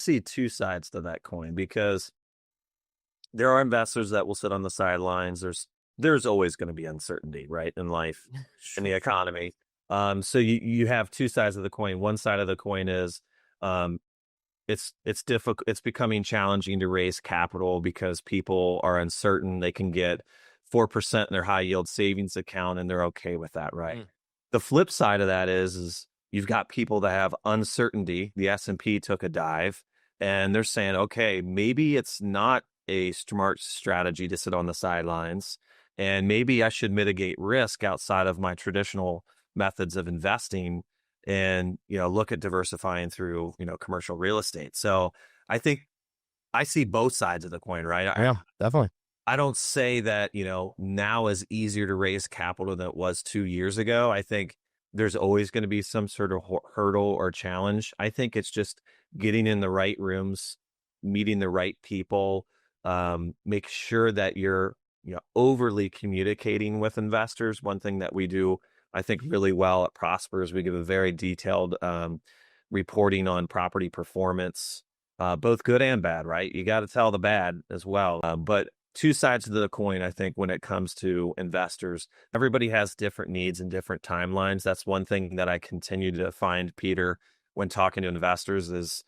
see two sides to that coin because there are investors that will sit on the sidelines. There's always going to be uncertainty, right, in life, in the Sure. economy. So you have two sides of the coin. One side of the coin is um, it's difficult. It's becoming challenging to raise capital because people are uncertain. They can get 4% in their high yield savings account, and they're okay with that, right? Mm. The flip side of that is you've got people that have uncertainty. The S&P took a dive, and they're saying, okay, maybe it's not a smart strategy to sit on the sidelines, and maybe I should mitigate risk outside of my traditional methods of investing and look at diversifying through commercial real estate. So I think I see both sides of the coin, right? Yeah, definitely. I don't say that now is easier to raise capital than it was 2 years ago. I think there's always going to be some sort of hurdle or challenge. I think it's just getting in the right rooms, meeting the right people, make sure that you're overly communicating with investors. One thing that we do, I think, really well at Prosper is we give a very detailed reporting on property performance, both good and bad, right? You got to tell the bad as well. But two sides of the coin, I think, when it comes to investors. Everybody has different needs and different timelines. That's one thing that I continue to find, Peter, when talking to investors is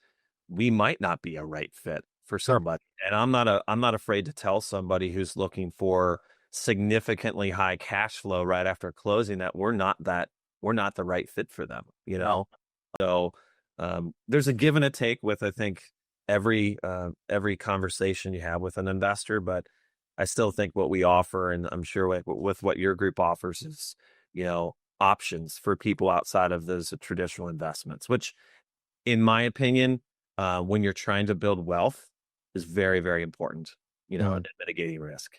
we might not be a right fit for Sure. somebody. And I'm not afraid to tell somebody who's looking for significantly high cash flow right after closing that we're not the right fit for them, Yeah. So there's a give and a take with, I think, every conversation you have with an investor, but I still think what we offer, and I'm sure with what your group offers, is options for people outside of those traditional investments, which, in my opinion, when you're trying to build wealth, is very, very important, Yeah. and mitigating risk.